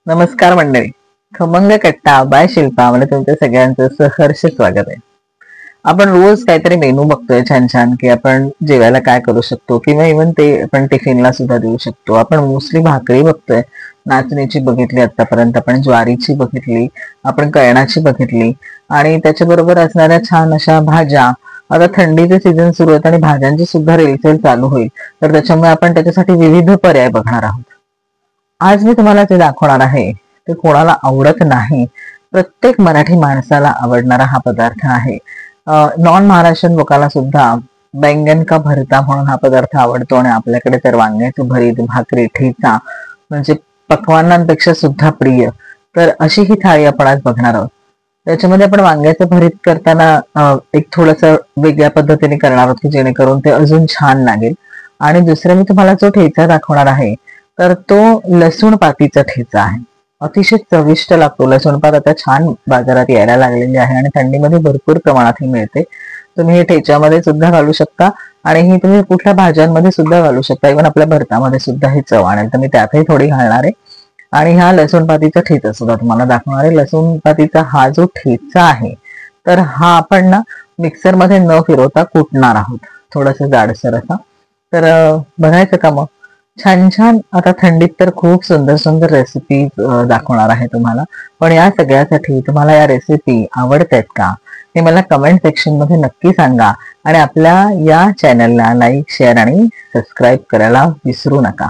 नमस्कार मंडळी. खमंग कट्टा बाय शिल्पा मध्ये तुमच्या सगळ्यांचं सहर्ष स्वागत आहे. आपण रोज काहीतरी मेनू बघतोय छान छान, की आपण जेवायला काय करू शकतो किंवा इव्हन ते आपण टिफिनला सुद्धा देऊ शकतो. आपण मोस्टली भाकरी बघतोय, नाचणीची बघितली आतापर्यंत, आपण ज्वारीची बघितली, आपण कळण्याची बघितली आणि त्याच्याबरोबर असणाऱ्या छान अशा भाज्या. आता थंडीचे सीझन सुरू आहेत आणि भाज्यांची सुद्धा रेलचेल चालू होईल, तर त्याच्यामुळे आपण त्याच्यासाठी विविध पर्याय बघणार आहोत. आज मी तुम्हाला जे दाखवणार आहे ते कोणाला आवडत नाही, प्रत्येक मराठी माणसाला आवडणारा हा पदार्थ आहे. नॉन महाराष्ट्रीयन लोकांना सुद्धा बैंगन का भरता म्हणून हा पदार्थ आवडतो आणि आपल्याकडे तर वांग्याचं भरीत, भाकरी, ठेचा म्हणजे पक्वान्नांपेक्षा सुद्धा प्रिय. तर अशी ही थाळी आपण आज बघणार आहोत. त्याच्यामध्ये आपण वांग्याचं भरीत करताना एक थोडस वेगळ्या पद्धतीने करणार आहोत, की जेणेकरून ते अजून छान लागेल. आणि दुसरं मी तुम्हाला जो ठेचा दाखवणार आहे तर तो लसूण पातीचा ठेचा आहे. अतिशय चविष्ट लागतो. लसूण पात आता छान बाजारात यायला लागलेली आहे आणि थंडीमध्ये भरपूर प्रमाणात ही मिळते. तुम्ही हे ठेच्यामध्ये सुद्धा घालू शकता आणि ही तुम्ही कुठल्या भाज्यांमध्ये सुद्धा घालू शकता. इव्हन आपल्या भरतामध्ये सुद्धा ही चव आणेल, तर मी त्यातही थोडी घालणार आहे. आणि हा लसूण पातीचा ठेचा सुद्धा तुम्हाला दाखवणार आहे. लसूण पातीचा हा जो ठेचा आहे तर हा आपण ना मिक्सरमध्ये न फिरवता कुटणार आहोत, थोडस जाडसर असा. तर बघायचं का मग? छान छान. आता थंडीत तर खूप सुंदर सुंदर रेसिपी दाखवणार आहे तुम्हाला. पण या सगळ्यासाठी तुम्हाला या रेसिपी आवडतात का हे मला कमेंट सेक्शन मध्ये नक्की सांगा. आणि आपल्या या चॅनलला लाईक, शेअर आणि सबस्क्राईब करायला विसरू नका.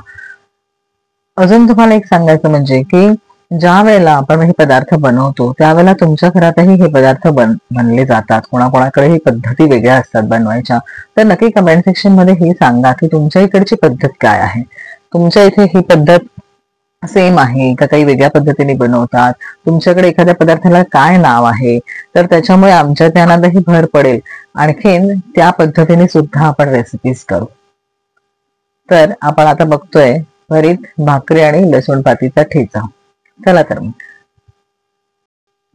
अजून तुम्हाला एक सांगायचं म्हणजे की ज्या वेळेला आपण हे पदार्थ बनवतो त्यावेळेला तुमच्या घरातही हे पदार्थ बनले जातात. कोणाकोणाकडे ही पद्धती वेगळ्या असतात बनवायच्या. तर नक्की कमेंट सेक्शन मध्ये हे सांगा की तुमच्या इकडची पद्धत काय आहे. तुमच्या इथे ही पद्धत सेम आहे का, काही वेगळ्या पद्धतीने बनवतात? तुमच्याकडे एखाद्या पदार्थाला काय नाव आहे? तर त्याच्यामुळे आमच्या ज्ञानातही भर पडेल. आणखीन त्या पद्धतीने सुद्धा आपण रेसिपीज करू. तर आपण आता बघतोय भरीत, भाकरी आणि लसूण पातीचा ठेचा. चला तर मग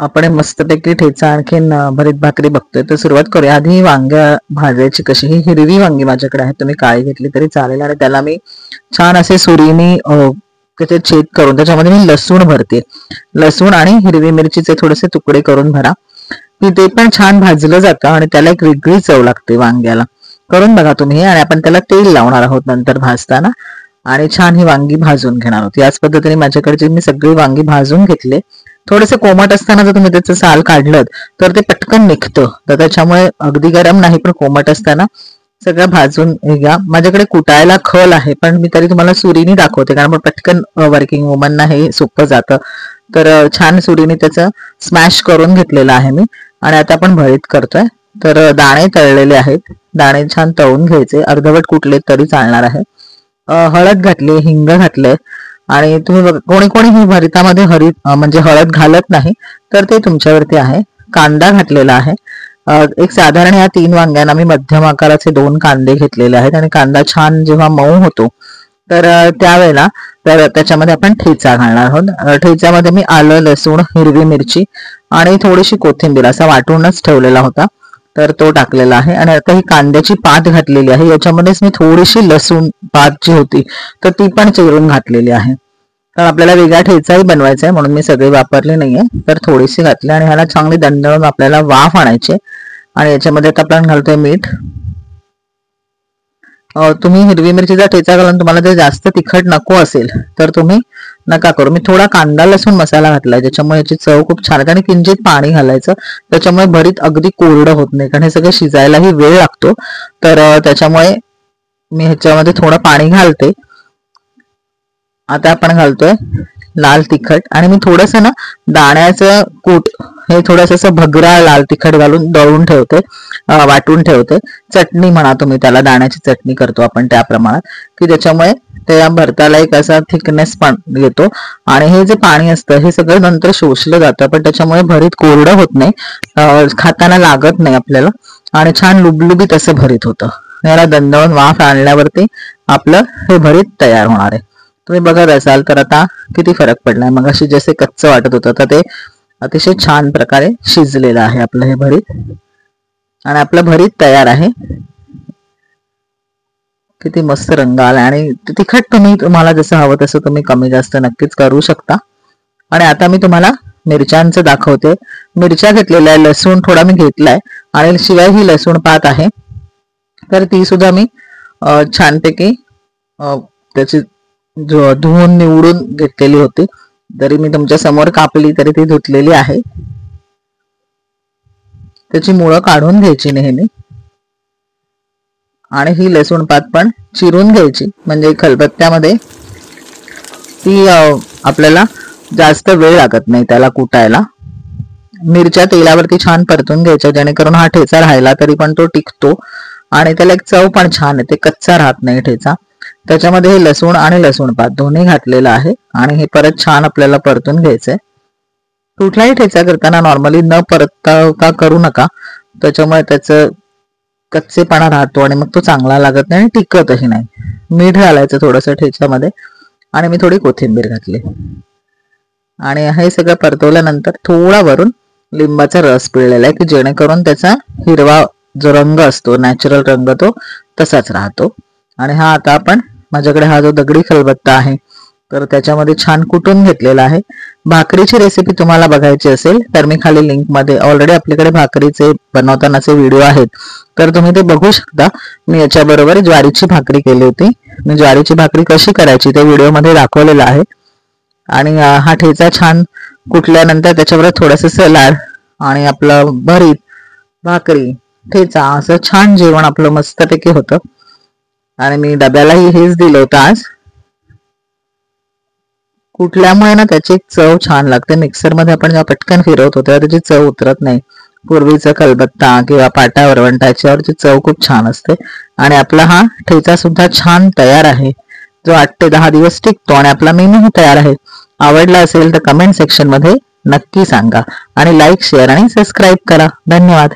आपण मस्तपैकी ठेचा आणखीन भरीत भाकरी बघतोय. तर सुरुवात करूया. आधी वांग्या भाजायची कशी. ही हिरवी वांगी माझ्याकडे आहे, तुम्ही काळी घेतली तरी चालेल. आणि त्याला मी छान असे सुरीने त्याचे छेद करून त्याच्यामध्ये मी लसूण भरते. लसूण आणि हिरवी मिरचीचे थोडेसे तुकडे करून भरा, की ते पण छान भाजलं जातं आणि त्याला एक वेगळी चव लागते वांग्याला. करून बघा तुम्ही. आणि आपण त्याला तेल लावणार आहोत नंतर भाजताना आणि छान ही वांगी भाजून घेणार आहोत. याच पद्धतीने माझ्याकडचे मी सगळी वांगी भाजून घेतले. थोडेसे कोमट असताना जर तुम्ही त्याचं साल काढलं तर ते पटकन निघतं. तर त्याच्यामुळे अगदी गरम नाही पण कोमट असताना सगळं भाजून घ्या. माझ्याकडे कुटायला खल आहे पण मी तरी तुम्हाला सुरीने दाखवते, कारण पटकन वर्किंग वुमनना हे सोपं जातं. तर छान सुरीने त्याचं स्मॅश करून घेतलेलं आहे मी. आणि आता आपण भरीत करतोय. तर दाणे तळलेले आहेत. दाणे छान तळून घ्यायचे, अर्धवट कुटले तरी चालणार आहे. हळद घातली, हिंग घातले. आणि तुम्ही कोणी कोणी ही भरितामध्ये म्हणजे हळद घालत नाही, तर ते तुमच्यावरती आहे. कांदा घातलेला आहे. एक साधारण या 3 वांग्यांना मी मध्यम आकाराचे 2 कांदे घेतलेले आहेत. आणि कांदा छान जेव्हा मऊ होतो तर त्यावेळेला तर त्याच्यामध्ये आपण ठेचा घालणार आहोत. ठेच्यामध्ये मी आलं, लसूण, हिरवी मिरची आणि थोडीशी कोथिंबीर असा वाटूनच ठेवलेला होता, तर तो टाकलेला आहे. आणि आता ही कांद्याची पात घातलेली आहे. याच्यामध्येच मी थोडीशी लसूण पात जी होती तर ती पण चिरून घातलेली आहे. तर आपल्याला वेगळा ठेचाही बनवायचा आहे म्हणून मी सगळे वापरले नाहीये, तर थोडीशी घातली. आणि ह्याला चांगली दणदणून आपल्याला वाफ आणायची. आणि याच्यामध्ये आता आपण घालतोय मीठ. तुम्ही हिरवी मिरचीचा ठेचा घालून तुम्हाला जर जास्त तिखट नको असेल तर तुम्ही नका करू. मी थोडा कांदा लसूण मसाला घातलाय ज्याच्यामुळे याची चव खूप छान आहे. आणि किंचित पाणी घालायचं, त्याच्यामुळे भरीत अगदी कोरडं होत नाही, कारण हे सगळं शिजायलाही वेळ लागतो. तर त्याच्यामुळे मी ह्याच्यामध्ये थोडं पाणी घालते. आता आपण घालतोय लाल तिखट. आणि मी थोडस ना दाण्याचं कूट हे थोडस असं भगरा लाल तिखट घालून दळून ठेवते, वाटून ठेवते. चटणी म्हणा तुम्ही त्याला, दाण्याची चटणी करतो आपण त्या प्रमाणात, की त्याच्यामुळे त्या भरताला एक असा थिकनेस पण येतो. आणि हे जे पाणी असतं हे सगळं नंतर शोषलं जातं, पण त्याच्यामुळे भरीत कोरडं होत नाही, खाताना लागत नाही आपल्याला. आणि छान लुबलुबीत असं भरीत होतं. याला दणदणून वाफ आणल्यावरती आपलं हे भरीत तयार होणार आहे. तुम्ही बघत असाल तर आता किती फरक पडलाय. मग अशी जसे कच्चं वाटत होतं तर ते अतिशय छान प्रकारे शिजलेलं आहे आपलं हे भरीत. आणि आपलं भरीत तयार आहे. किती मस्त रंग आला. आणि तिखट तुम्हाला जसं हवं तसं तुम्ही कमी जास्त नक्कीच करू शकता. आणि आता मी तुम्हाला मिरच्यांचं दाखवते. मिरच्या घेतलेल्या आहे, लसूण थोडा मी घेतलाय आणि शिवाय ही लसूण पात आहे, तर ती सुद्धा मी छानपैकी त्याची धुवून निवडून घेतलेली होती. जरी मी तुमच्या समोर कापली तरी ती धुतलेली आहे. त्याची मुळं काढून घ्यायची नेहमी आणि ही लसूण पात पण चिरून घ्यायची, म्हणजे खलबत्त्यामध्ये ती आपल्याला जास्त वेळ लागत नाही त्याला कुटायला. मिरच्या तेलावरती छान परतून घ्यायच्या, जेणेकरून हा ठेचा राहिला तरी पण तो टिकतो आणि त्याला एक चव पण छान येते, कच्चा राहत नाही ठेचा. त्याच्यामध्ये हे लसूण आणि लसूण पात दोन्ही घातलेलं आहे आणि हे परत छान आपल्याला परतून घ्यायचंय. कुठलाही ठेचा करताना नॉर्मली न परतता करू नका, त्याच्यामुळे त्याचं कच्चेपणा राहतो आणि मग तो चांगला लागत नाही आणि टिकतही नाही. मीठ घालायचं थोडंसं ठेच्यामध्ये आणि मी थोडी कोथिंबीर घातली आणि हे सगळं परतवल्यानंतर थोडा वरून लिंबाचा रस पिळलेला आहे, की जेणेकरून त्याचा हिरवा जो रंग असतो, नॅचरल रंग, तो तसाच राहतो. आणि हा आता आपण, माझ्याकडे हा जो दगडी खलबत्ता आहे तर त्याच्यामध्ये छान कुटून घेतलेला आहे. भाकरीची रेसिपी तुम्हाला बघायची असेल तर मी खाली लिंक मध्ये ऑलरेडी आपल्याकडे भाकरीचे बनवतानाचे व्हिडिओ आहेत, तर तुम्ही ते बघू शकता. मी याच्याबरोबर ज्वारीची भाकरी केली होती. मी ज्वारीची भाकरी कशी करायची ते व्हिडिओ मध्ये दाखवलेलं आहे. आणि हा ठेचा छान कुटल्यानंतर त्याच्यावर थोडंसं सलाड आणि आपलं भरीत, भाकरी, ठेचा, असं छान जेवण आपलं मस्तपैकी होतं. आणि मी डब्यालाही हेच दिलं होतं आज. कुठल्यामुळे ना त्याची चव छान लागते. मिक्सरमध्ये आपण जेव्हा पटकन फिरवतो तेव्हा त्याची चव उतरत नाही. पूर्वीचा खलबत्ता किंवा पाटा वरवंटा याच्यावरची चव खूप छान असते. आणि आपला हा ठेचा सुद्धा छान तयार आहे, जो 8 ते 10 दिवस टिकतो आणि आपला मेनूही तयार आहे. आवडला असेल तर कमेंट सेक्शन मध्ये नक्की सांगा आणि लाईक, शेअर आणि सबस्क्राईब करा. धन्यवाद.